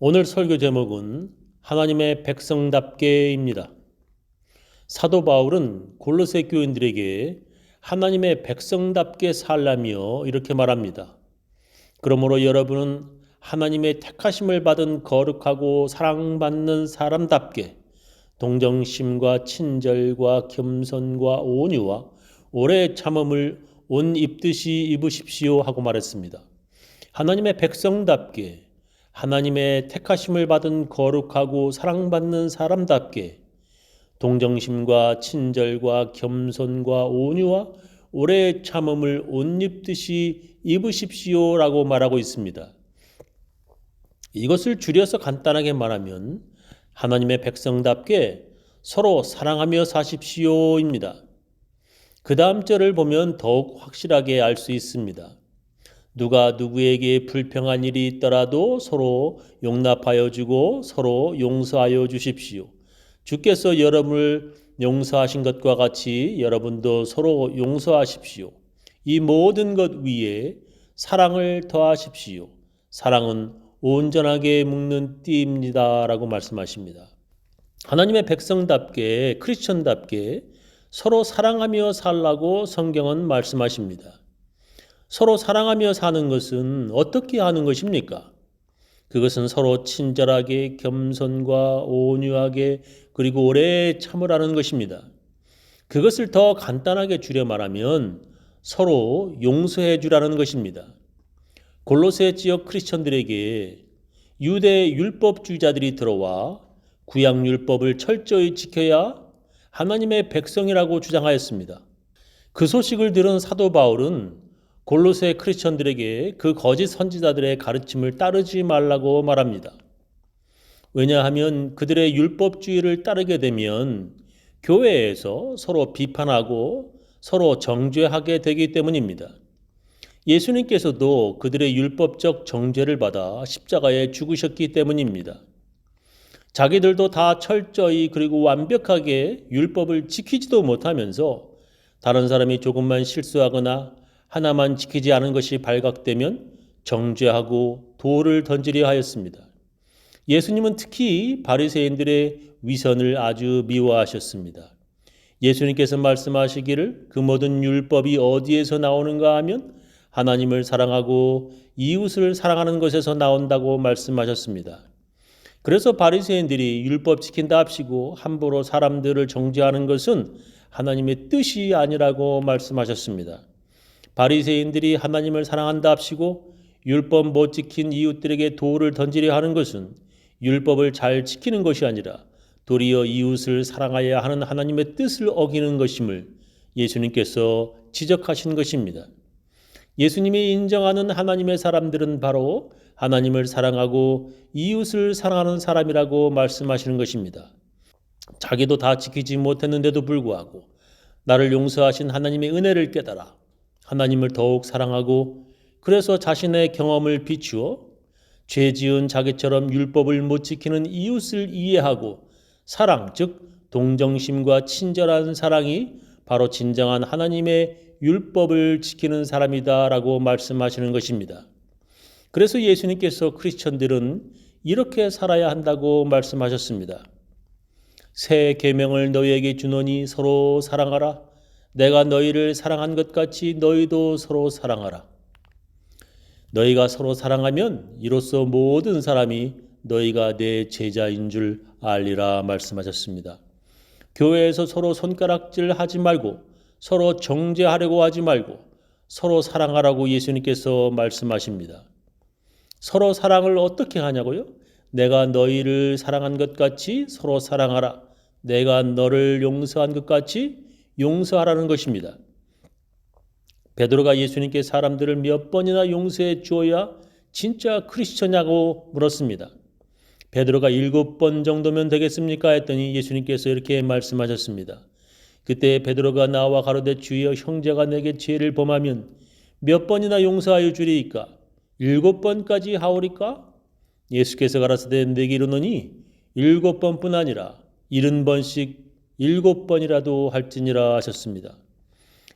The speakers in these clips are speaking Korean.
오늘 설교 제목은 하나님의 백성답게입니다. 사도 바울은 골로새 교인들에게 하나님의 백성답게 살라며 이렇게 말합니다. 그러므로 여러분은 하나님의 택하심을 받은 거룩하고 사랑받는 사람답게 동정심과 친절과 겸손과 온유와 오래 참음을 옷 입듯이 입으십시오 하고 말했습니다. 하나님의 백성답게 하나님의 택하심을 받은 거룩하고 사랑받는 사람답게 동정심과 친절과 겸손과 온유와 오래 참음을 옷 입듯이 입으십시오라고 말하고 있습니다. 이것을 줄여서 간단하게 말하면 하나님의 백성답게 서로 사랑하며 사십시오입니다. 그 다음 절을 보면 더욱 확실하게 알 수 있습니다. 누가 누구에게 불평한 일이 있더라도 서로 용납하여 주고 서로 용서하여 주십시오. 주께서 여러분을 용서하신 것과 같이 여러분도 서로 용서하십시오. 이 모든 것 위에 사랑을 더하십시오. 사랑은 온전하게 묶는 띠입니다. 라고 말씀하십니다. 하나님의 백성답게 크리스천답게 서로 사랑하며 살라고 성경은 말씀하십니다. 서로 사랑하며 사는 것은 어떻게 하는 것입니까? 그것은 서로 친절하게 겸손과 온유하게 그리고 오래 참으라는 것입니다. 그것을 더 간단하게 줄여 말하면 서로 용서해 주라는 것입니다. 골로새 지역 크리스천들에게 유대 율법주의자들이 들어와 구약 율법을 철저히 지켜야 하나님의 백성이라고 주장하였습니다. 그 소식을 들은 사도 바울은 골로새 크리스천들에게 그 거짓 선지자들의 가르침을 따르지 말라고 말합니다. 왜냐하면 그들의 율법주의를 따르게 되면 교회에서 서로 비판하고 서로 정죄하게 되기 때문입니다. 예수님께서도 그들의 율법적 정죄를 받아 십자가에 죽으셨기 때문입니다. 자기들도 다 철저히 그리고 완벽하게 율법을 지키지도 못하면서 다른 사람이 조금만 실수하거나 하나만 지키지 않은 것이 발각되면 정죄하고 돌을 던지려 하였습니다. 예수님은 특히 바리새인들의 위선을 아주 미워하셨습니다. 예수님께서 말씀하시기를 그 모든 율법이 어디에서 나오는가 하면 하나님을 사랑하고 이웃을 사랑하는 것에서 나온다고 말씀하셨습니다. 그래서 바리새인들이 율법 지킨다 합시고 함부로 사람들을 정죄하는 것은 하나님의 뜻이 아니라고 말씀하셨습니다. 바리새인들이 하나님을 사랑한다 합시고 율법 못 지킨 이웃들에게 돌을 던지려 하는 것은 율법을 잘 지키는 것이 아니라 도리어 이웃을 사랑하여야 하는 하나님의 뜻을 어기는 것임을 예수님께서 지적하신 것입니다. 예수님이 인정하는 하나님의 사람들은 바로 하나님을 사랑하고 이웃을 사랑하는 사람이라고 말씀하시는 것입니다. 자기도 다 지키지 못했는데도 불구하고 나를 용서하신 하나님의 은혜를 깨달아 하나님을 더욱 사랑하고 그래서 자신의 경험을 비추어 죄 지은 자기처럼 율법을 못 지키는 이웃을 이해하고 사랑, 즉 동정심과 친절한 사랑이 바로 진정한 하나님의 율법을 지키는 사람이다라고 말씀하시는 것입니다. 그래서 예수님께서 크리스천들은 이렇게 살아야 한다고 말씀하셨습니다. 새 계명을 너희에게 주노니 서로 사랑하라. 내가 너희를 사랑한 것 같이 너희도 서로 사랑하라. 너희가 서로 사랑하면 이로써 모든 사람이 너희가 내 제자인 줄 알리라 말씀하셨습니다. 교회에서 서로 손가락질 하지 말고 서로 정죄하려고 하지 말고 서로 사랑하라고 예수님께서 말씀하십니다. 서로 사랑을 어떻게 하냐고요? 내가 너희를 사랑한 것 같이 서로 사랑하라. 내가 너를 용서한 것 같이 용서하라는 것입니다. 베드로가 예수님께 사람들을 몇 번이나 용서해 주어야 진짜 크리스천이냐고 물었습니다. 베드로가 7번 정도면 되겠습니까? 했더니 예수님께서 이렇게 말씀하셨습니다. 그때 베드로가 나와 가로되 주여 형제가 내게 죄를 범하면 몇 번이나 용서하여 주리이까? 7번까지 하오리까? 예수께서 가라사대 내게 이르노니 7번뿐 아니라 70번씩 7번이라도 할지니라 하셨습니다.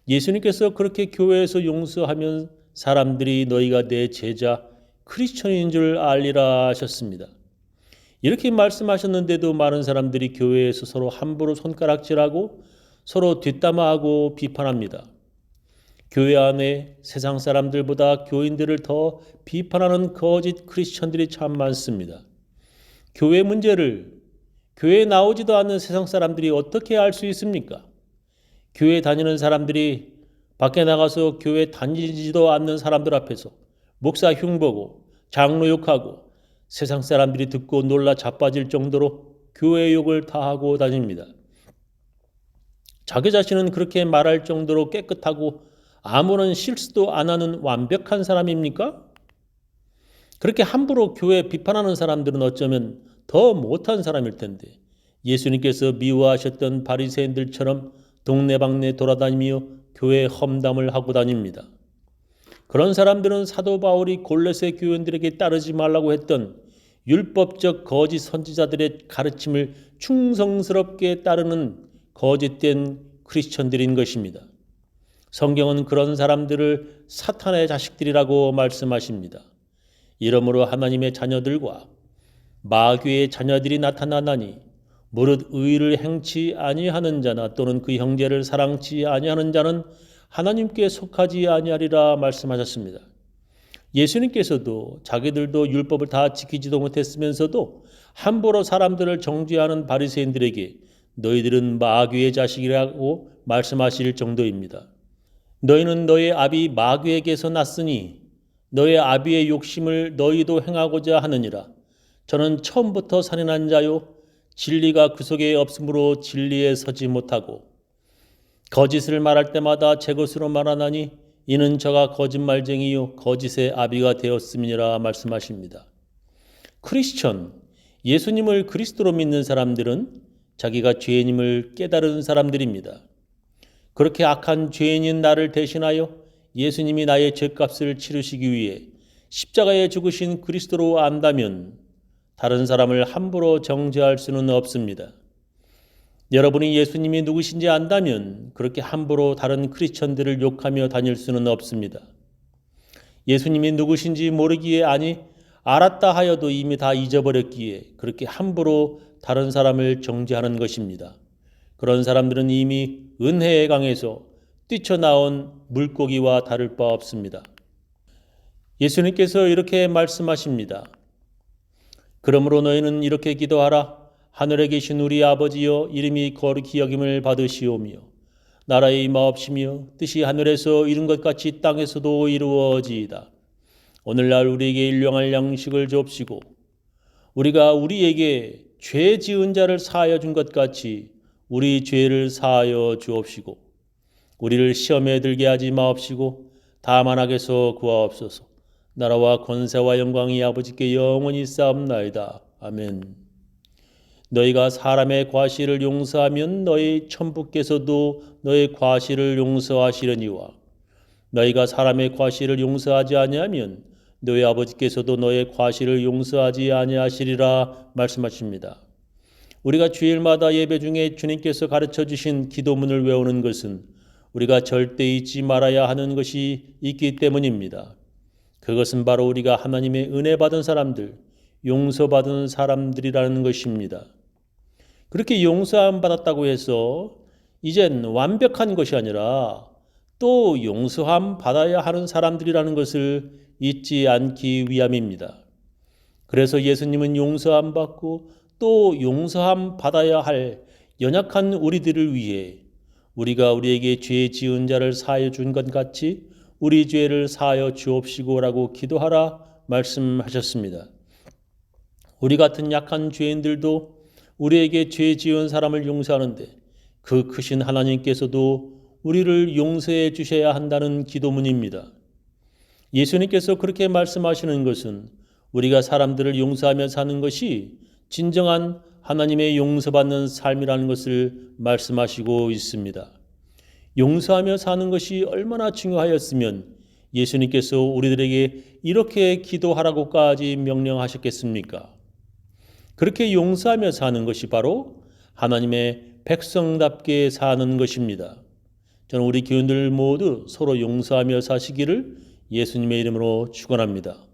예수님께서 그렇게 교회에서 용서하면 사람들이 너희가 내 제자 크리스천인 줄 알리라 하셨습니다. 이렇게 말씀하셨는데도 많은 사람들이 교회에서 서로 함부로 손가락질하고 서로 뒷담화하고 비판합니다. 교회 안에 세상 사람들보다 교인들을 더 비판하는 거짓 크리스천들이 참 많습니다. 교회 문제를 교회에 나오지도 않는 세상 사람들이 어떻게 알 수 있습니까? 교회 다니는 사람들이 밖에 나가서 교회 다니지도 않는 사람들 앞에서 목사 흉보고 장로 욕하고 세상 사람들이 듣고 놀라 자빠질 정도로 교회 욕을 다 하고 다닙니다. 자기 자신은 그렇게 말할 정도로 깨끗하고 아무런 실수도 안 하는 완벽한 사람입니까? 그렇게 함부로 교회 비판하는 사람들은 어쩌면 더 못한 사람일 텐데 예수님께서 미워하셨던 바리새인들처럼 동네방네 돌아다니며 교회 험담을 하고 다닙니다. 그런 사람들은 사도 바울이 골로새 교인들에게 따르지 말라고 했던 율법적 거짓 선지자들의 가르침을 충성스럽게 따르는 거짓된 크리스천들인 것입니다. 성경은 그런 사람들을 사탄의 자식들이라고 말씀하십니다. 이러므로 하나님의 자녀들과 마귀의 자녀들이 나타나나니 무릇 의를 행치 아니하는 자나 또는 그 형제를 사랑치 아니하는 자는 하나님께 속하지 아니하리라 말씀하셨습니다. 예수님께서도 자기들도 율법을 다 지키지도 못했으면서도 함부로 사람들을 정죄하는 바리새인들에게 너희들은 마귀의 자식이라고 말씀하실 정도입니다. 너희는 너의 아비 마귀에게서 났으니 너의 아비의 욕심을 너희도 행하고자 하느니라. 저는 처음부터 살인한 자요 진리가 그 속에 없으므로 진리에 서지 못하고 거짓을 말할 때마다 제 것으로 말하나니 이는 저가 거짓말쟁이요 거짓의 아비가 되었음이니라 말씀하십니다. 크리스천, 예수님을 그리스도로 믿는 사람들은 자기가 죄인임을 깨달은 사람들입니다. 그렇게 악한 죄인인 나를 대신하여 예수님이 나의 죄값을 치르시기 위해 십자가에 죽으신 그리스도로 안다면 다른 사람을 함부로 정죄할 수는 없습니다. 여러분이 예수님이 누구신지 안다면 그렇게 함부로 다른 크리스천들을 욕하며 다닐 수는 없습니다. 예수님이 누구신지 모르기에 아니 알았다 하여도 이미 다 잊어버렸기에 그렇게 함부로 다른 사람을 정죄하는 것입니다. 그런 사람들은 이미 은혜의 강에서 뛰쳐나온 물고기와 다를 바 없습니다. 예수님께서 이렇게 말씀하십니다. 그러므로 너희는 이렇게 기도하라. 하늘에 계신 우리 아버지여 이름이 거룩히 여김을 받으시오며 나라의 임하옵시며 뜻이 하늘에서 이룬 것 같이 땅에서도 이루어지이다. 오늘날 우리에게 일용할 양식을 주옵시고 우리가 우리에게 죄 지은 자를 사하여 준 것 같이 우리 죄를 사하여 주옵시고 우리를 시험에 들게 하지 마옵시고 다만 악에서 구하옵소서. 나라와 권세와 영광이 아버지께 영원히 쌓옵나이다. 아멘. 너희가 사람의 과실을 용서하면 너희 천부께서도 너희 과실을 용서하시려니와 너희가 사람의 과실을 용서하지 아니하면 너희 아버지께서도 너의 과실을 용서하지 아니하시리라 말씀하십니다. 우리가 주일마다 예배 중에 주님께서 가르쳐 주신 기도문을 외우는 것은 우리가 절대 잊지 말아야 하는 것이 있기 때문입니다. 그것은 바로 우리가 하나님의 은혜 받은 사람들, 용서받은 사람들이라는 것입니다. 그렇게 용서함 받았다고 해서 이젠 완벽한 것이 아니라 또 용서함 받아야 하는 사람들이라는 것을 잊지 않기 위함입니다. 그래서 예수님은 용서함 받고 또 용서함 받아야 할 연약한 우리들을 위해 우리가 우리에게 죄 지은 자를 사하여 준 것 같이 우리 죄를 사하여 주옵시고라고 기도하라 말씀하셨습니다. 우리 같은 약한 죄인들도 우리에게 죄 지은 사람을 용서하는데 그 크신 하나님께서도 우리를 용서해 주셔야 한다는 기도문입니다. 예수님께서 그렇게 말씀하시는 것은 우리가 사람들을 용서하며 사는 것이 진정한 하나님의 용서받는 삶이라는 것을 말씀하시고 있습니다. 용서하며 사는 것이 얼마나 중요하였으면 예수님께서 우리들에게 이렇게 기도하라고까지 명령하셨겠습니까? 그렇게 용서하며 사는 것이 바로 하나님의 백성답게 사는 것입니다. 저는 우리 교인들 모두 서로 용서하며 사시기를 예수님의 이름으로 축원합니다.